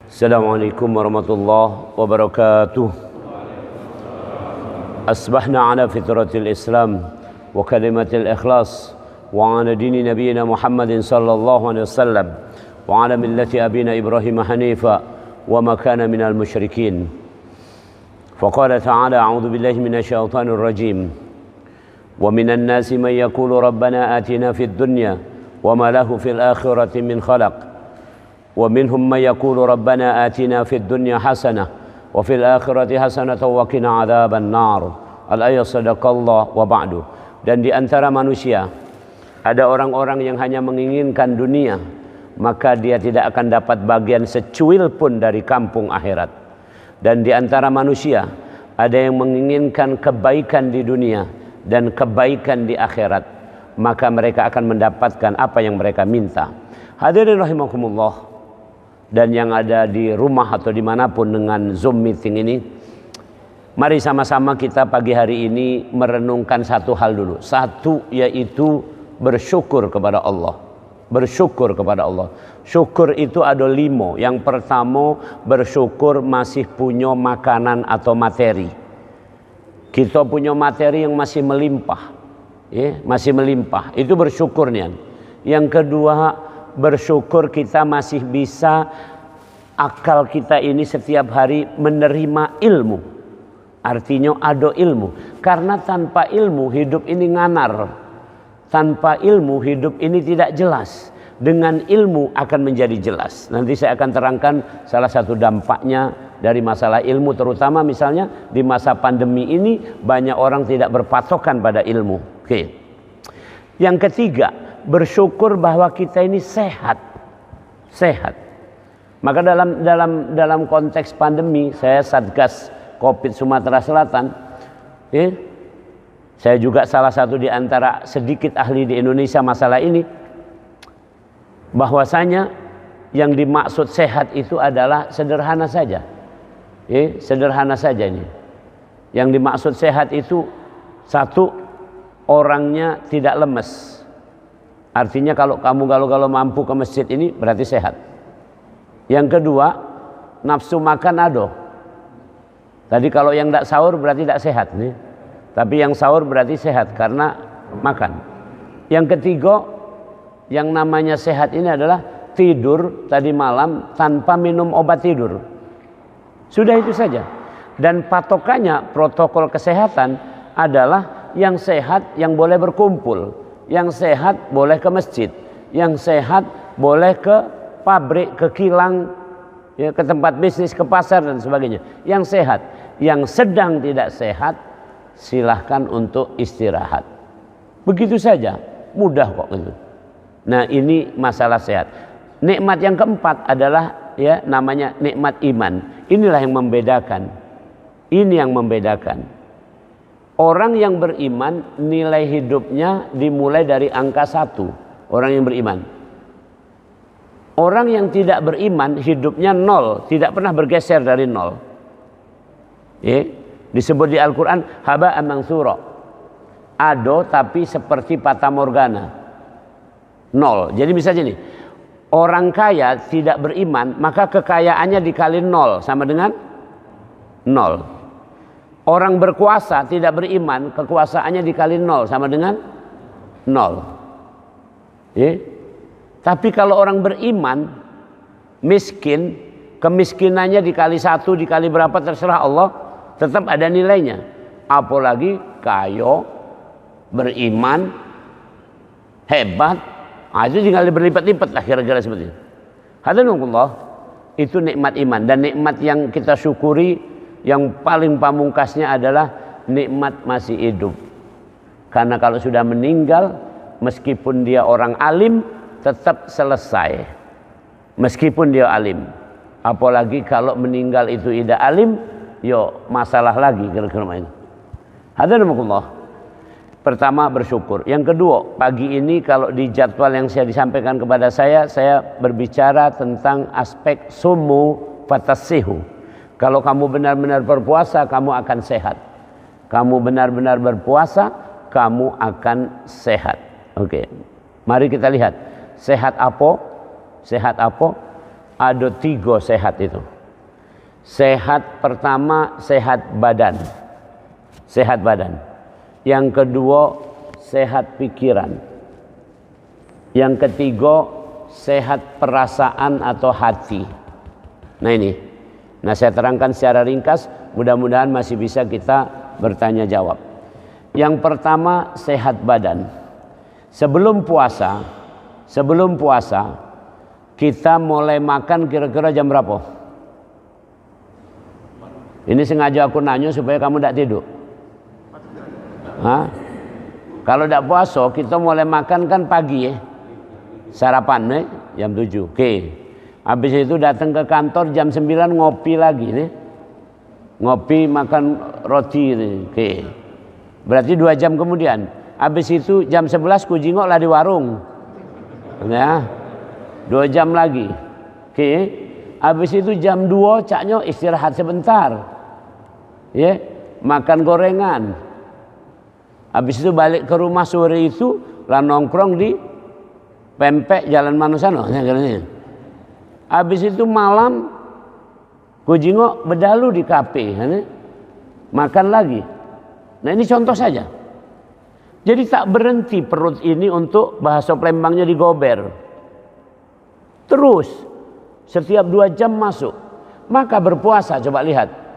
Assalamualaikum warahmatullahi wabarakatuh. Asbahna ala fitratil Islam wa kalimatil ikhlas wa ala dini nabiyina Muhammadin sallallahu alaihi wasallam wa ala millati abina Ibrahim hanifa wa ma kana minal musyrikin. Faqala ta'ala a'udzu billahi minasy syaithanir rajim. Wa minan nasi man yaqulu rabbana atina fid dunya wa ma lahu fil akhirati min khalaq. ومنهم من يقول ربنا آتنا في الدنيا حسنة وفي الآخرة حسنة وقنا عذاب النار. Al-ayat sadaqallah wa ba'du. Dan di antara manusia ada orang-orang yang hanya menginginkan dunia, maka dia tidak akan dapat bagian secuil pun dari kampung akhirat. Dan di antara manusia ada yang menginginkan kebaikan di dunia dan kebaikan di akhirat, maka mereka akan mendapatkan apa yang mereka minta. Hadirin rahimakumullah, dan yang ada di rumah atau dimanapun dengan Zoom meeting ini, mari sama-sama kita pagi hari ini merenungkan satu hal dulu. Satu, yaitu bersyukur kepada Allah. Bersyukur kepada Allah. Syukur itu ada 5. Yang pertama, bersyukur masih punya makanan atau materi. Kita punya materi yang masih melimpah, masih melimpah. Itu bersyukurnya. Yang kedua, bersyukur kita masih bisa, akal kita ini setiap hari menerima ilmu. Artinya ada ilmu. Karena tanpa ilmu hidup ini nganar. Tanpa ilmu hidup ini tidak jelas. Dengan ilmu akan menjadi jelas. Nanti saya akan terangkan salah satu dampaknya dari masalah ilmu. Terutama misalnya di masa pandemi ini banyak orang tidak berpatokan pada ilmu. Oke. Yang ketiga, bersyukur bahwa kita ini sehat. Maka dalam konteks pandemi, saya Satgas Covid Sumatera Selatan, saya juga salah satu di antara sedikit ahli di Indonesia masalah ini. Bahwasanya yang dimaksud sehat itu adalah sederhana saja. Sederhana saja ini. Yang dimaksud sehat itu, satu, orangnya tidak lemes. Artinya kalau mampu ke masjid ini berarti sehat. Yang kedua, nafsu makan ada. Tadi kalau yang tidak sahur berarti tidak sehat nih. Tapi yang sahur berarti sehat karena makan. Yang ketiga, yang namanya sehat ini adalah tidur tadi malam tanpa minum obat tidur. Sudah itu saja. Dan patokannya protokol kesehatan adalah yang sehat yang boleh berkumpul. Yang sehat boleh ke masjid, yang sehat boleh ke pabrik, ke kilang, ke tempat bisnis, ke pasar dan sebagainya. Yang sehat, yang sedang tidak sehat, silahkan untuk istirahat. Begitu saja, mudah kok gitu. Nah, ini masalah sehat. Nikmat yang keempat adalah namanya nikmat iman. Inilah yang membedakan. Ini yang membedakan. Orang yang beriman nilai hidupnya dimulai dari angka 1. Orang yang beriman. Orang yang tidak beriman hidupnya 0. Tidak pernah bergeser dari 0. Disebut di Al-Quran haba'an mansura. Ado tapi seperti fata morgana. 0. Jadi misalnya nih, orang kaya tidak beriman, maka kekayaannya dikali 0 sama dengan 0. Orang berkuasa tidak beriman, kekuasaannya dikali 0 sama dengan 0. Tapi kalau orang beriman, miskin, kemiskinannya dikali 1, dikali berapa terserah Allah, tetap ada nilainya. Apalagi kaya, beriman, hebat, itu tinggal berlipat-lipat lah kira-kira seperti itu. Hadanullah, itu nikmat iman. Dan nikmat yang kita syukuri, yang paling pamungkasnya adalah nikmat masih hidup. Karena kalau sudah meninggal, meskipun dia orang alim, tetap selesai. Meskipun dia alim. Apalagi kalau meninggal itu tidak alim, masalah lagi kira-kira ini. Hadanullah. Pertama, bersyukur. Yang kedua, pagi ini kalau di jadwal yang saya disampaikan kepada saya berbicara tentang aspek sumu fatasihu. Kalau kamu benar-benar berpuasa, kamu akan sehat. Kamu benar-benar berpuasa, kamu akan sehat. Oke. Mari kita lihat. Sehat apa? Sehat apa? ada 3 sehat itu. Sehat pertama sehat badan. Sehat badan. Yang kedua sehat pikiran. Yang ketiga sehat perasaan atau hati. Nah ini. Nah saya terangkan secara ringkas, mudah-mudahan masih bisa kita bertanya jawab. Yang pertama sehat badan. Sebelum puasa kita mulai makan kira-kira jam berapa? Ini sengaja aku nanya supaya kamu tidak tidur. Hah? Kalau tidak puasa kita mulai makan kan pagi ya. Sarapan jam 7. Oke. Habis itu datang ke kantor jam 9 ngopi lagi nih. Ngopi makan roti nih. Oke. Berarti 2 jam kemudian. Habis itu jam 11 ku jingok lah di warung. Ya. 2 jam lagi. Oke. Habis itu jam 2 caknya istirahat sebentar. Ya, makan gorengan. Habis itu balik ke rumah sore itu lah nongkrong di Pempek Jalan Manusano. Habis itu malam kujingo bedalu di kafe, makan lagi. Nah ini contoh saja. Jadi tak berhenti perut ini untuk bahasa Palembangnya digober. Terus setiap 2 jam masuk. Maka berpuasa coba lihat.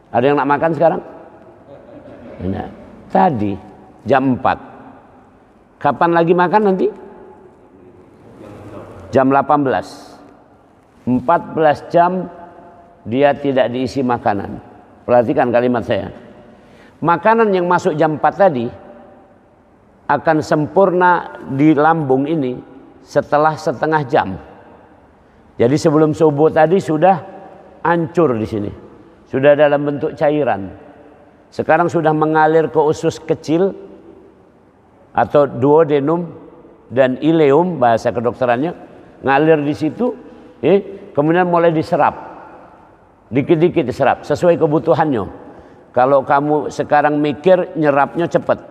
Ada yang nak makan sekarang? Nah, tadi jam 4. Kapan lagi makan nanti? Jam 18. 14 jam dia tidak diisi makanan. Perhatikan kalimat saya. Makanan yang masuk jam 4 tadi akan sempurna di lambung ini setelah setengah jam. Jadi sebelum subuh tadi sudah hancur di sini. Sudah dalam bentuk cairan. Sekarang sudah mengalir ke usus kecil atau duodenum dan ileum bahasa kedokterannya, ngalir di situ, kemudian mulai diserap. Dikit-dikit diserap sesuai kebutuhannya. Kalau kamu sekarang mikir nyerapnya cepat.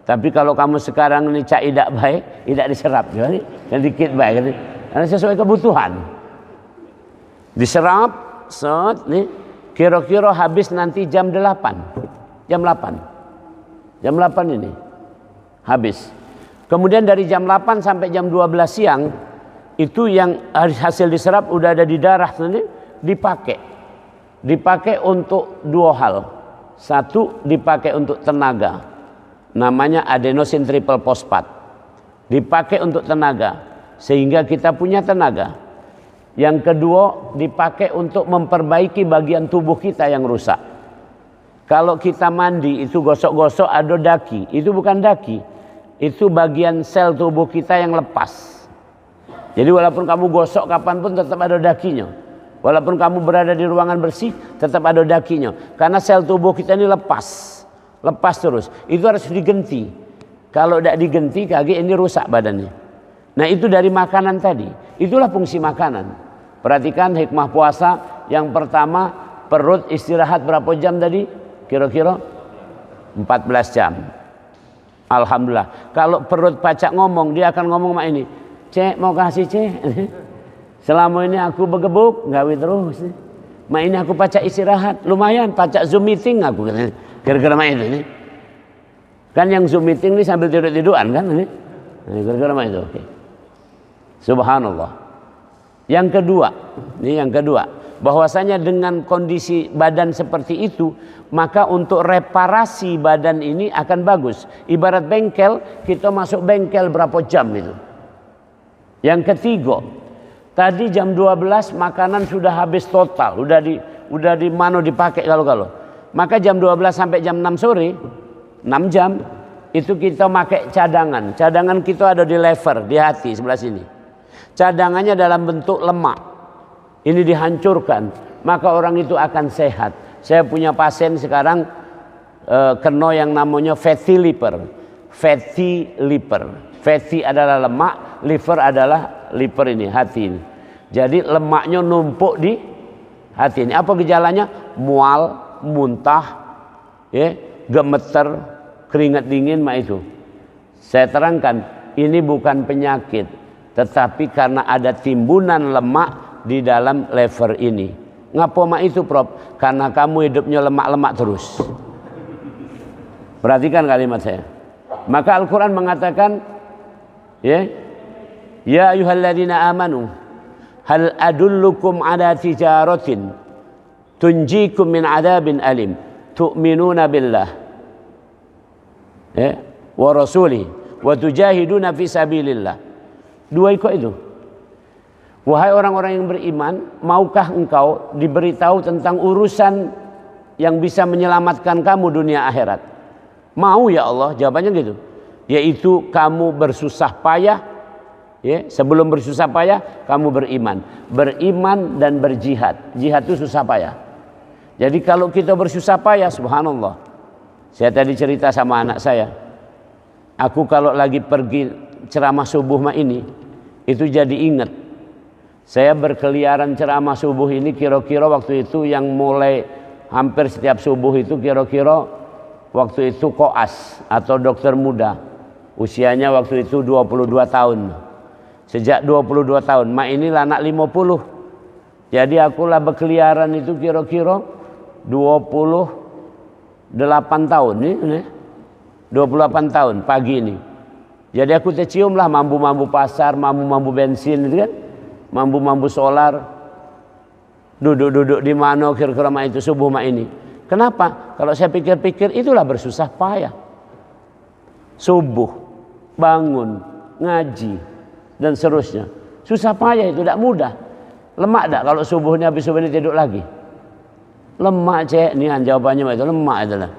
Tapi kalau kamu sekarang ini cak tidak baik, tidak diserap. Jadi dikit baik. Karena sesuai kebutuhan. Diserap, set nih. Kira-kira habis nanti jam 8. Jam 8. Jam 8 ini habis. Kemudian dari jam 8 sampai jam 12 siang itu yang hasil diserap udah ada di darah nanti dipakai. Dipakai untuk 2 hal. Satu dipakai untuk tenaga. Namanya adenosine triple phosphate. Dipakai untuk tenaga sehingga kita punya tenaga. Yang kedua dipakai untuk memperbaiki bagian tubuh kita yang rusak. Kalau kita mandi itu gosok-gosok ada daki. Itu bukan daki. Itu bagian sel tubuh kita yang lepas. Jadi walaupun kamu gosok kapanpun tetap ada dakinya. Walaupun kamu berada di ruangan bersih tetap ada dakinya. Karena sel tubuh kita ini lepas. Lepas terus. Itu harus diganti. Kalau tidak diganti kaki ini rusak badannya. Nah itu dari makanan tadi. Itulah fungsi makanan. Perhatikan hikmah puasa. Yang pertama, perut istirahat berapa jam tadi? Kira-kira 14 jam. Alhamdulillah. Kalau perut pacak ngomong, dia akan ngomong mak ini. Cek mau kasih cek. Selama ini aku bergebuk, gawe terus. Mak ini aku pacak istirahat. Lumayan, pacak Zoom meeting aku. Kira-kira mak itu. Kan yang Zoom meeting ini sambil tidur-tiduran kan? Kira-kira mak itu. Okay. Subhanallah. Yang kedua, bahwasanya dengan kondisi badan seperti itu, maka untuk reparasi badan ini akan bagus. Ibarat bengkel, kita masuk bengkel berapa jam itu. Yang ketiga, tadi jam 12 makanan sudah habis total, udah di mana dipakai kalau. Maka jam 12 sampai jam 6 sore, 6 jam itu kita pakai cadangan. Cadangan kita ada di lever, di hati sebelah sini. Cadangannya dalam bentuk lemak. Ini dihancurkan, maka orang itu akan sehat. Saya punya pasien sekarang kena yang namanya fatty liver. Fatty liver. Fatty adalah lemak, liver adalah liver ini, hati ini. Jadi lemaknya numpuk di hati ini. Apa gejalanya? Mual, muntah, gemeter, keringat dingin, itu. Saya terangkan, ini bukan penyakit. Tetapi karena ada timbunan lemak di dalam lever ini. Ngapa mak itu, Prof? Karena kamu hidupnya lemak-lemak terus. Perhatikan kalimat saya. Maka Al-Quran mengatakan, ya ayyuhalladzina amanu hal adullukum ala tijaratin tunjikum min adabin alim tu'minuna billah wa rasulih wa tujahiduna fi sabilillah. Dua itu. Wahai orang-orang yang beriman, maukah engkau diberitahu tentang urusan yang bisa menyelamatkan kamu dunia akhirat? Mau ya Allah, jawabannya gitu. Yaitu kamu bersusah payah, sebelum bersusah payah kamu beriman. Beriman dan berjihad. Jihad itu susah payah. Jadi kalau kita bersusah payah, subhanallah. Saya tadi cerita sama anak saya. Aku kalau lagi pergi ceramah subuh ini, itu jadi ingat. Saya berkeliaran ceramah subuh ini kira-kira waktu itu yang mulai hampir setiap subuh itu kira-kira waktu itu koas atau dokter muda. Usianya waktu itu 22 tahun. Sejak 22 tahun, mak ini anak 50. Jadi akulah berkeliaran itu kira-kira 28 tahun nih. 28 tahun pagi ini. Jadi aku tercium lah mambu-mambu pasar, mambu-mambu bensin itu kan. Mambu-mambu solar. Duduk-duduk di mana kira-kira mak itu subuh mak ini. Kenapa? Kalau saya pikir-pikir itulah bersusah payah. Subuh, bangun, ngaji dan seterusnya. Susah payah itu, tidak mudah. Lemak tak kalau subuhnya habis subuh ini tidur lagi? Lemak cek, nih jawabannya itu lemak itulah.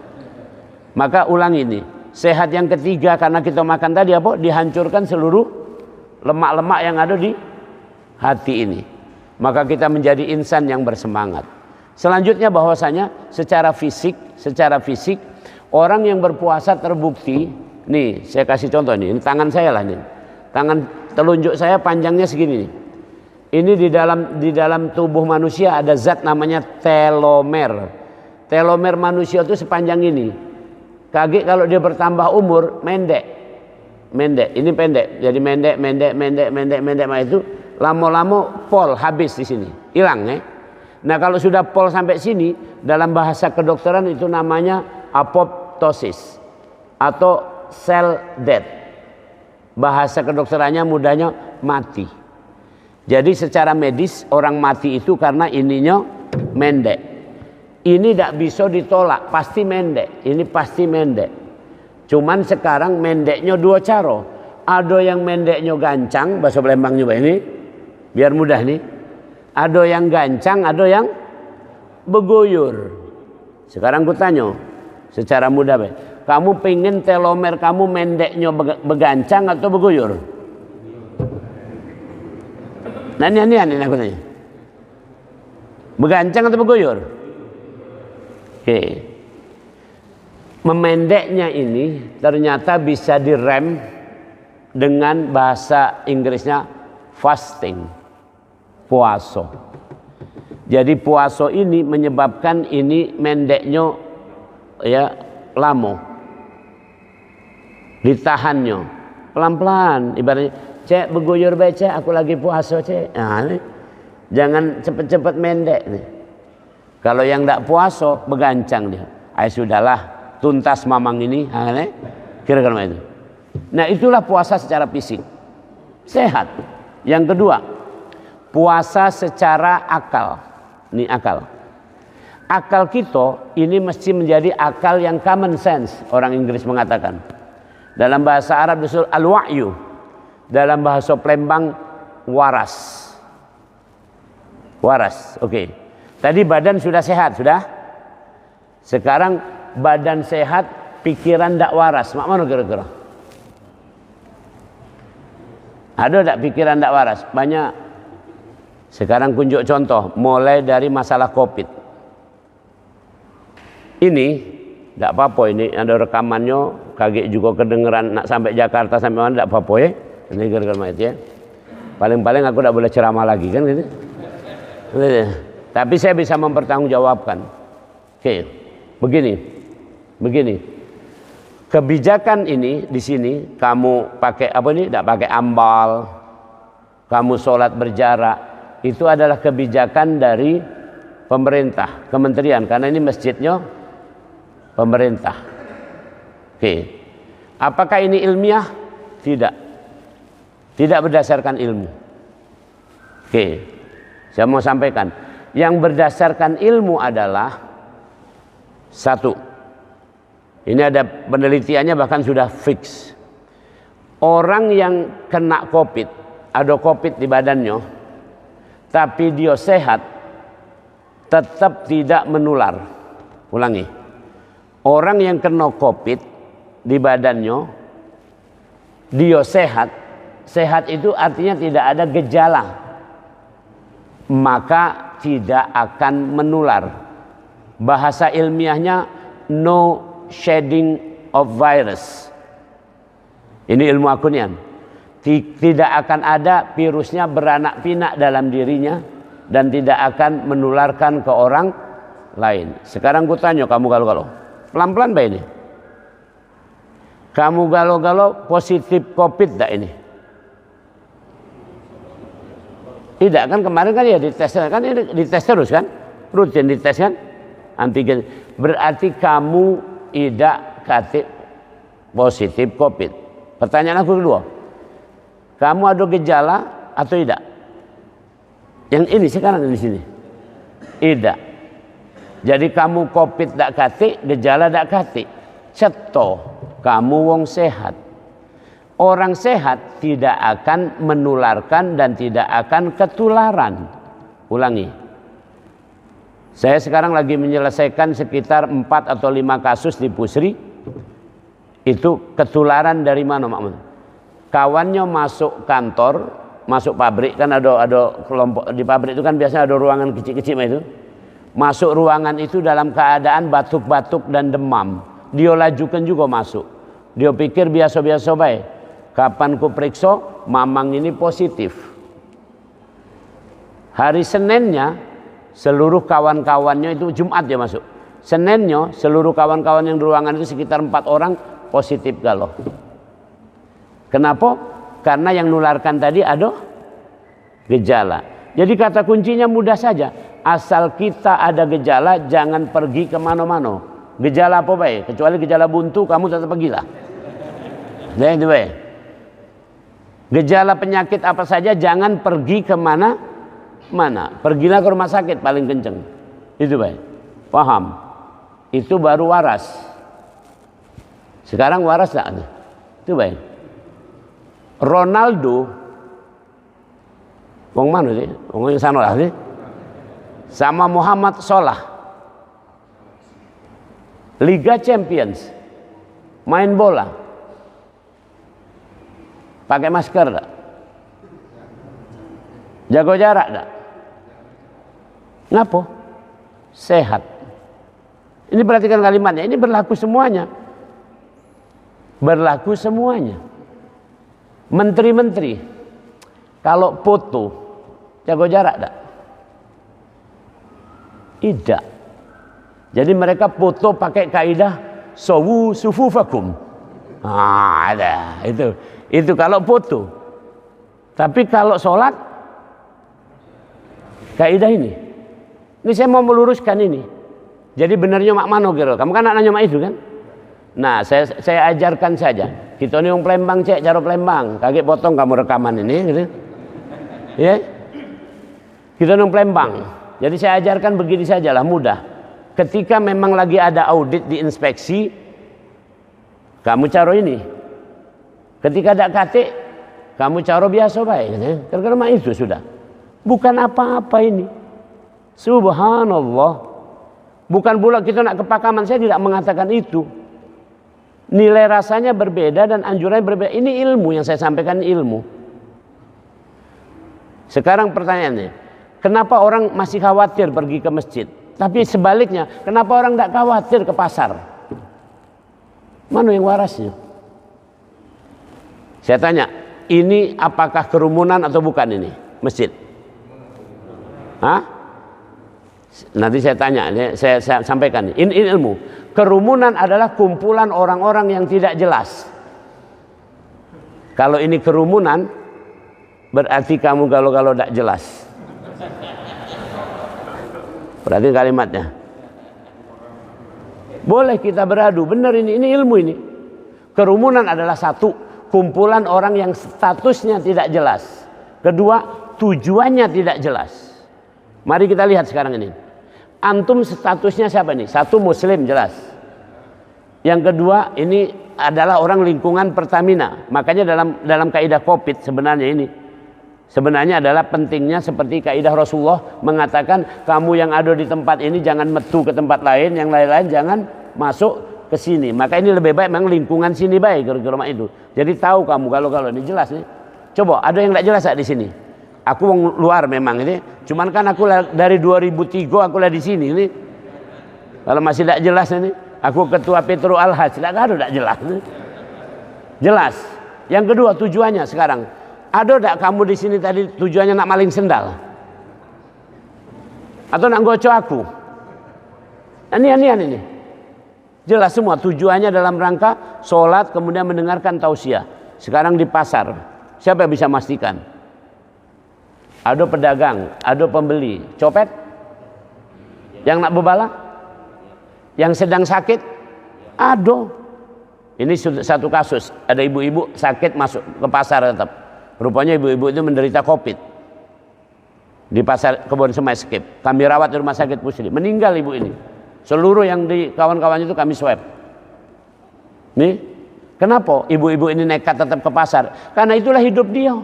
Maka ulang ini. Sehat yang ketiga karena kita makan tadi apa? Dihancurkan seluruh lemak-lemak yang ada di hati ini. Maka kita menjadi insan yang bersemangat. Selanjutnya bahwasanya secara fisik orang yang berpuasa terbukti. Nih saya kasih contoh nih. Ini tangan saya lah nih. Tangan telunjuk saya panjangnya segini nih. Ini di dalam tubuh manusia ada zat namanya telomer. Telomer manusia itu sepanjang ini. Kaget kalau dia bertambah umur pendek. Ini pendek. Jadi pendek itu lama-lama pol habis di sini. Hilang Nah, kalau sudah pol sampai sini dalam bahasa kedokteran itu namanya apoptosis atau cell death. Bahasa kedokterannya mudahnya mati. Jadi secara medis orang mati itu karena ininya mendek. Ini tidak bisa ditolak, pasti mendek. Ini pasti mendek. Cuman sekarang mendeknya dua cara. Ada yang mendeknya gancang, bahasa Palembang juga ini, biar mudah nih. Ada yang gancang, ada yang beguyur. Sekarang ku tanya, secara mudah, kamu pengen telomer kamu mendeknya begancang atau beguyur? Nah ini aku tanya. Begancang atau beguyur? Oke. Memendeknya ini ternyata bisa direm dengan bahasa Inggrisnya fasting. Puasa. Jadi puasa ini menyebabkan ini mendeknya lama. Ditahannya pelan-pelan, ibaratnya cek beguyur baca aku lagi puasa cek. Nah, jangan cepet-cepet mendek nih. Kalau yang tidak puasa begancang dia. Sudahlah tuntas mamang ini, kira-kira itu. Nah itulah puasa secara fisik sehat. Yang kedua, puasa secara akal. Ini akal. Akal kita ini mesti menjadi akal yang common sense. Orang Inggris mengatakan. Dalam bahasa Arab disebut al-wa'yu. Dalam bahasa Palembang waras. Waras, oke. Tadi badan sudah sehat, sudah. Sekarang badan sehat, pikiran tidak waras. Mak mana kira-kira? Ada tak pikiran tidak waras? Banyak. Sekarang kunjuk contoh, mulai dari masalah COVID. Ini tidak apa-apa, ini ada rekamannya, kaget juga kedengeran nak sampai Jakarta sampai mana tidak apa-apa ya. Ini gara-gara itu ya. Paling-paling aku tidak boleh ceramah lagi kan gitu. Tapi saya bisa mempertanggungjawabkan. Oke, begini. Kebijakan ini di sini kamu pakai apa ini? Tidak pakai ambal. Kamu sholat berjarak. itu adalah kebijakan dari pemerintah, kementerian, karena ini masjidnya pemerintah. Oke. Apakah ini ilmiah? Tidak. Tidak berdasarkan ilmu. Oke. Saya mau sampaikan, yang berdasarkan ilmu adalah satu. Ini ada penelitiannya bahkan sudah fix. Orang yang kena COVID, ada COVID di badannya, tapi dia sehat, tetap tidak menular. Ulangi. Orang yang kena COVID di badannya, dia sehat. Sehat itu artinya tidak ada gejala, maka tidak akan menular. Bahasa ilmiahnya no shedding of virus. Ini ilmu akunian. Tidak akan ada virusnya beranak pinak dalam dirinya dan tidak akan menularkan ke orang lain. Sekarang gue tanya kamu galau-galau, pelan-pelan Mbak ini. Kamu galau-galau positif COVID tak ini? Tidak kan, kemarin kan ya dites kan, ini dites terus kan, rutin dites kan, antigen. Berarti kamu tidak positif COVID. Pertanyaan aku kedua, kamu ada gejala atau tidak? Yang ini sekarang di sini, tidak. Jadi kamu COVID tak kate, gejala tak kate, ceto, kamu wong sehat. Orang sehat tidak akan menularkan dan tidak akan ketularan. Ulangi. Saya sekarang lagi menyelesaikan sekitar 4 atau 5 kasus di Pusri. Itu ketularan dari mana, Mak? Kawannya masuk kantor, masuk pabrik, kan ada kelompok di pabrik itu kan biasanya ada ruangan kecil-kecil itu. Masuk ruangan itu dalam keadaan batuk-batuk dan demam. Dia lajukan juga masuk. Dia pikir biasa-biasa baik. Kapan ku periksa, mamang ini positif. Hari Seninnya seluruh kawan-kawannya itu, Jumat dia masuk. Seninnya seluruh kawan-kawan yang di ruangan itu sekitar 4 orang positif galau. Kenapa? Karena yang nularkan tadi ada gejala. Jadi kata kuncinya mudah saja. Asal kita ada gejala, jangan pergi kemana-mana. Gejala apa baik? Kecuali gejala buntu, kamu tetap pergilah. Nah, itu baik. Gejala penyakit apa saja jangan pergi kemana-mana. Pergilah ke rumah sakit paling kenceng. Itu baik. Paham? Itu baru waras. Sekarang waras tak? Itu baik. Ronaldo, wong mana sih? Wong yang sana lah sih. Sama Muhammad Salah, Liga Champions, main bola, pakai masker tak? Jaga jarak tak? Ngapa? Sehat. Ini perhatikan kalimatnya, ini berlaku semuanya. Berlaku semuanya. Menteri-menteri kalau foto jaga jarak tak? Tidak. Jadi mereka foto pakai kaidah sawu sufufakum. Ada itu kalau foto. Tapi kalau sholat kaidah ini. Ini saya mau meluruskan ini. Jadi benarnya mak mano kira. Kamu kan nanya mak itu kan? Nah, saya ajarkan saja. Kita ini orang Palembang, cek cara Palembang. Kaget potong kamu rekaman ini gitu. Ya. Kita orang Palembang. Jadi saya ajarkan begini sajalah, mudah. Ketika memang lagi ada audit di inspeksi, kamu caro ini. Ketika ada kate, kamu caro biasa baik. Karena itu sudah. Bukan apa-apa ini. Subhanallah. Bukan pula kita nak kepakaman, saya tidak mengatakan itu. Nilai rasanya berbeda dan anjurannya berbeda. Ini ilmu yang saya sampaikan, ilmu. Sekarang pertanyaannya, kenapa orang masih khawatir pergi ke masjid? Tapi sebaliknya, kenapa orang tidak khawatir ke pasar? Mana yang warasnya? Saya tanya, ini apakah kerumunan atau bukan ini masjid? Hah? Nanti saya tanya, saya sampaikan. Ini ilmu. Kerumunan adalah kumpulan orang-orang yang tidak jelas. Kalau ini kerumunan, berarti kamu galau-galau tidak jelas. Perhatikan kalimatnya. Boleh kita beradu, benar ini ilmu ini. Kerumunan adalah satu, kumpulan orang yang statusnya tidak jelas. Kedua, tujuannya tidak jelas. Mari kita lihat sekarang ini. Antum statusnya siapa nih? Satu, muslim, jelas. Yang kedua, ini adalah orang lingkungan Pertamina. Makanya dalam kaidah Covid sebenarnya adalah pentingnya seperti kaidah Rasulullah mengatakan, kamu yang ada di tempat ini jangan metu ke tempat lain, yang lain-lain jangan masuk ke sini. Maka ini lebih baik memang lingkungan sini baik ke rumah itu. Jadi tahu kamu kalau ini jelas nih. Coba ada yang tidak jelas di sini. Aku luar memang ini. Cuman kan aku dari 2003 aku lah di sini ini. Kalau masih tidak jelas ini, aku ketua Petro Al-Haj, tidak jelas. Nih. Jelas. Yang kedua, tujuannya sekarang. Ada tidak kamu di sini tadi tujuannya nak maling sendal? Atau nak gocok aku? Ini. Jelas semua tujuannya dalam rangka sholat kemudian mendengarkan tausiah. Sekarang di pasar, siapa yang bisa memastikan? Ada pedagang, ada pembeli, copet? Yang nak bebala? Yang sedang sakit? Ada. Ini satu kasus, ada ibu-ibu sakit masuk ke pasar tetap. Rupanya ibu-ibu itu menderita COVID. Di pasar Kebon Semai Skip. Kami rawat di rumah sakit Pusri. Meninggal ibu ini. Seluruh yang di kawan-kawan itu kami swab. Nih, kenapa ibu-ibu ini nekat tetap ke pasar? Karena itulah hidup dia.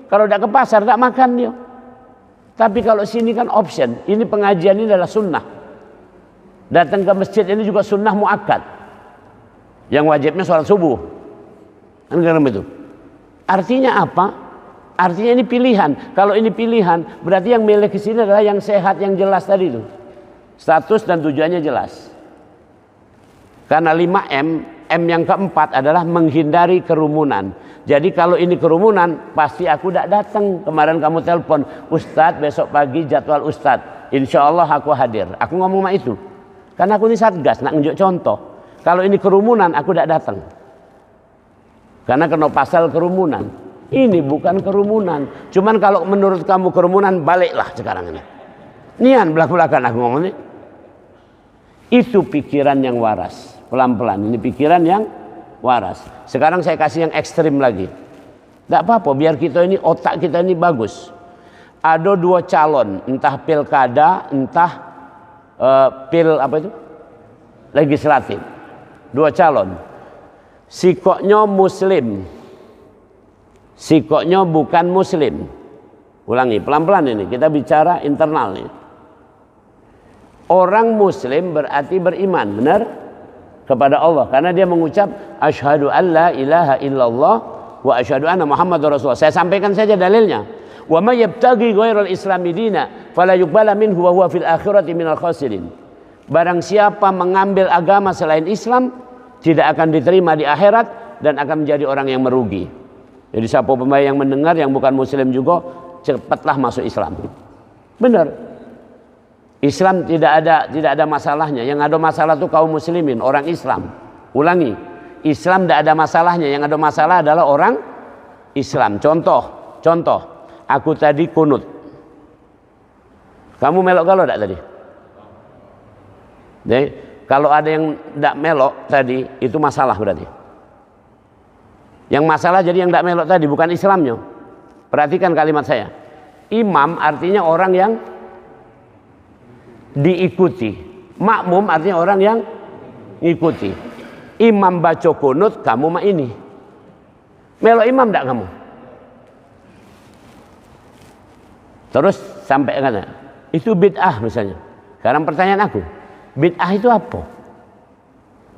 Kalau tidak ke pasar, tidak makan dia. Tapi kalau sini kan option. Ini pengajian ini adalah sunnah. Datang ke masjid ini juga sunnah muakkad. Yang wajibnya sholat subuh. Kan itu. Artinya apa? Artinya ini pilihan. Kalau ini pilihan, berarti yang milih ke sini adalah yang sehat, yang jelas tadi itu. Status dan tujuannya jelas. Karena 5M, M yang keempat adalah menghindari kerumunan. Jadi kalau ini kerumunan, pasti aku tidak datang. Kemarin kamu telepon, Ustadz besok pagi jadwal Ustadz. Insya Allah aku hadir. Aku ngomong sama itu. Karena aku ini satgas, nak nunjuk contoh. Kalau ini kerumunan, aku tidak datang. Karena kena pasal kerumunan. Ini bukan kerumunan. Cuman kalau menurut kamu kerumunan, baliklah sekarang ini. Nian belak-belakan aku ngomong ini. Itu pikiran yang waras. Pelan-pelan. Ini pikiran yang waras. Sekarang saya kasih yang ekstrim lagi. Tidak apa-apa, biar kita ini, otak kita ini bagus. Ada dua calon, entah pilkada, entah legislatif. Dua calon. Sikoknya muslim. Sikoknya bukan muslim. Ulangi, pelan-pelan ini. Kita bicara internal nih. Orang muslim berarti beriman, benar? Kepada Allah. Karena dia mengucap, asyhadu an la ilaha illallah wa asyhadu anna Muhammadar Rasulullah. Saya sampaikan saja dalilnya. Wa may yabtaghi ghairal islami dina fala yuqbala minhu wa huwa fil akhirati minal khasirin. Barang siapa mengambil agama selain Islam, tidak akan diterima di akhirat dan akan menjadi orang yang merugi. Jadi siapa pemain yang mendengar yang bukan muslim juga, cepatlah masuk Islam. Benar. Islam tidak ada masalahnya. Yang ada masalah itu kaum muslimin, orang Islam. Ulangi. Islam tidak ada masalahnya. Yang ada masalah adalah orang Islam. Contoh. Aku tadi kunut. Kamu melok kalau tidak tadi? Jadi, kalau ada yang tidak melok tadi, itu masalah berarti. Yang masalah jadi yang tidak melok tadi, bukan Islamnya. Perhatikan kalimat saya. Imam artinya orang yang diikuti. Makmum artinya orang yang ikuti. Imam baca kunut, kamu mah ini. Melok imam tidak kamu? Terus sampai kata, itu bid'ah misalnya. Sekarang pertanyaan aku, bid'ah itu apa?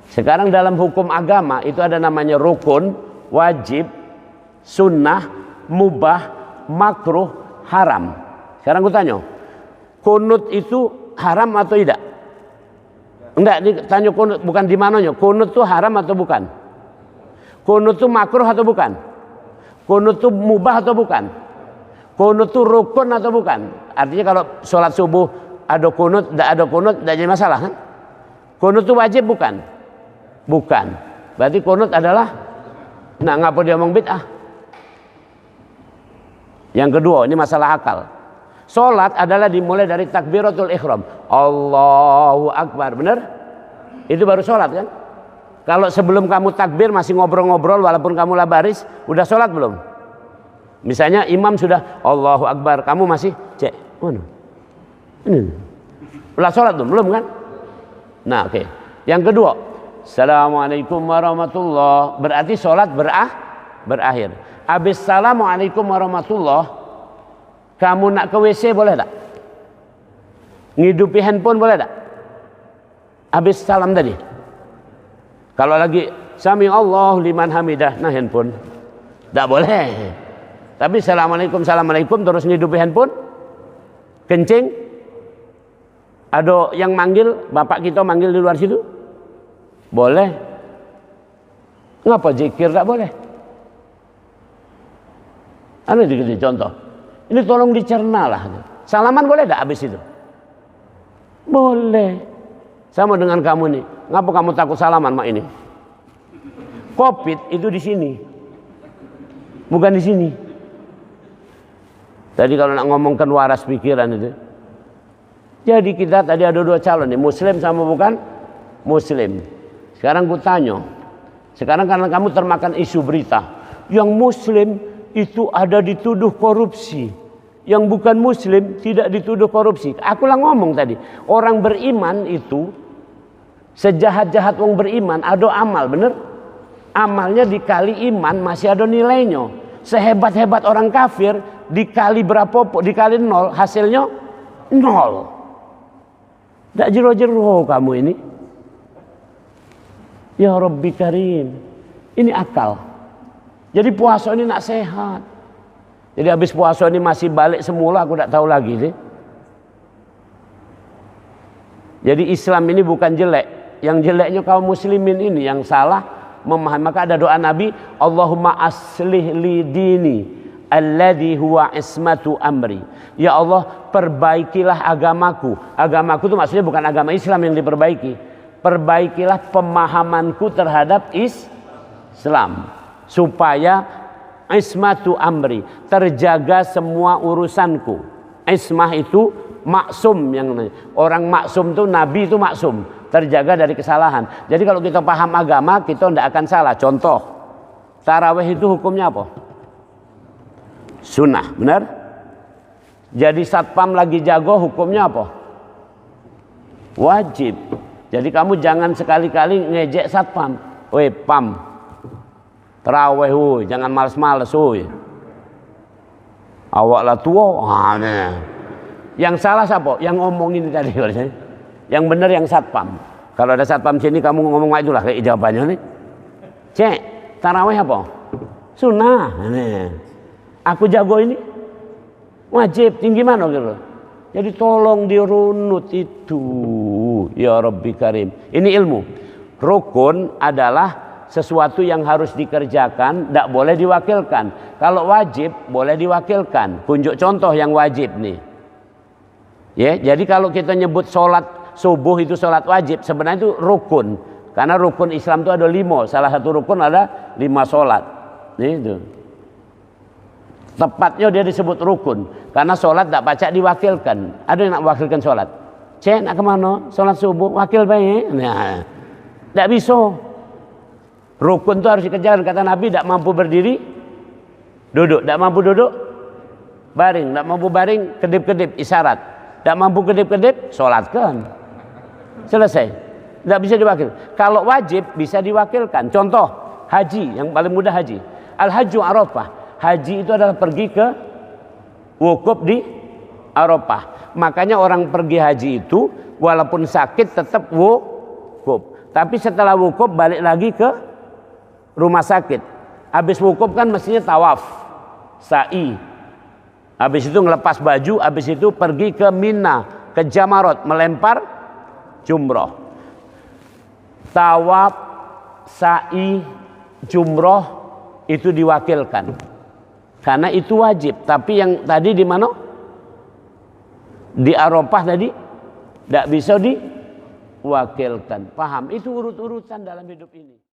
Sekarang dalam hukum agama itu ada namanya rukun, wajib, sunnah, mubah, makruh, haram. Sekarang aku tanya, kunut itu haram atau tidak? Enggak, ditanya kunut bukan di mananya. Kunut itu haram atau bukan? Kunut itu makruh atau bukan? Kunut itu mubah atau bukan? Kunut itu rukun atau bukan? Artinya kalau sholat subuh ada kunut, tidak ada kunut, tidak jadi masalah kan? Kunut itu wajib bukan? Bukan. Berarti kunut adalah, nah ngapa dia ngomong bid'ah? Yang kedua, ini masalah akal. Sholat adalah dimulai dari takbiratul ihram. Allahu Akbar, benar? Itu baru sholat kan? Kalau sebelum kamu takbir masih ngobrol-ngobrol walaupun kamu lah baris, udah sholat belum? Misalnya imam sudah Allahu Akbar, kamu masih cek, mana? Ini. Udah sholat belum? Belum kan? Nah, oke. Yang kedua, Assalamualaikum warahmatullah, berarti sholat berakhir. Habis Assalamualaikum warahmatullah, kamu nak ke WC boleh tak? Ngidupi handphone boleh tak? Habis salam tadi. Kalau lagi Sami Allahu liman hamidah, nah handphone tak boleh. Tapi Assalamualaikum terus ngidupi handphone, kencing. Ada yang manggil, bapak kita manggil di luar situ, boleh. Ngapa zikir tak boleh? Ada dikasih contoh. Ini tolong dicerna lah. Salaman boleh tak habis itu? Boleh. Sama dengan kamu nih. Ngapa kamu takut salaman mak ini? Covid itu di sini, bukan di sini. Tadi kalau nak ngomongkan waras pikiran itu. Jadi kita tadi ada dua calon nih, Muslim sama bukan Muslim. Sekarang ku tanya. Sekarang karena kamu termakan isu berita, yang Muslim itu ada dituduh korupsi, yang bukan Muslim tidak dituduh korupsi. Aku lah ngomong tadi, orang beriman itu sejahat-jahat orang beriman ada amal, bener? Amalnya dikali iman masih ada nilainya. Sehebat-hebat orang kafir dikali berapa, dikali 0 hasilnya 0. Tak jero-jero kamu ini. Ya Rabbi Karim, ini akal. Jadi puasa ini nak sehat. Jadi habis puasa ini masih balik semula, aku tak tahu lagi deh. Jadi Islam ini bukan jelek. Yang jeleknya kaum muslimin ini yang salah memahami. Maka ada doa Nabi, Allahumma aslih li dini alladhi huwa ismatu amri. Ya Allah, perbaikilah agamaku. Agamaku itu maksudnya bukan agama Islam yang diperbaiki. Perbaikilah pemahamanku terhadap Islam. Supaya ismatu amri, terjaga semua urusanku. Ismah itu maksum, yang orang maksum itu nabi itu maksum, terjaga dari kesalahan. Jadi kalau kita paham agama kita tidak akan salah. Contoh, tarawih itu hukumnya apa? Sunnah, benar? Jadi satpam lagi jago hukumnya apa? Wajib. Jadi kamu jangan sekali-kali ngejek satpam. Weh pam, terawih, woy, jangan males-males, woy. Awak lah tua. Yang salah siapa? Yang ngomong ini tadi. Yang benar yang satpam. Kalau ada satpam sini kamu ngomong itulah kayak jawabannya nih. Cek, tarawih apa? Sunnah. Aku jago ini. Wajib, tinggi mana gitu. Jadi tolong dirunut itu. Ya Rabbi Karim. Ini ilmu. Rukun adalah sesuatu yang harus dikerjakan, tidak boleh diwakilkan. Kalau wajib boleh diwakilkan. Tunjuk contoh yang wajib nih. Ya, jadi kalau kita nyebut sholat subuh itu sholat wajib, sebenarnya itu rukun. Karena rukun Islam itu ada 5. Salah satu rukun ada 5 sholat. Itu. Tepatnya dia disebut rukun. Karena sholat tidak pacak diwakilkan. Ada yang nak wakilkan sholat? Cek nak kemana? Sholat subuh wakil baik. Nah, tidak bisa. Rukun itu harus dikerjakan. Kata Nabi, tidak mampu berdiri, duduk. Tidak mampu duduk, baring. Tidak mampu baring, kedip-kedip, isyarat. Tidak mampu kedip-kedip, sholatkan. Selesai. Tidak bisa diwakil. Kalau wajib bisa diwakilkan. Contoh, haji. Yang paling mudah haji. Al-Hajju Arafah. Haji itu adalah pergi ke wukuf di Arafah. Makanya orang pergi haji itu walaupun sakit tetap wukuf. Tapi setelah wukuf balik lagi ke rumah sakit. Habis wukuf kan mestinya tawaf, sa'i. Habis itu ngelepas baju, habis itu pergi ke Mina, ke Jamarot, melempar jumroh. Tawaf, sa'i, jumroh itu diwakilkan. Karena itu wajib. Tapi yang tadi di mana? Di Arafah tadi tidak bisa diwakilkan. Paham? Itu urut-urutan dalam hidup ini.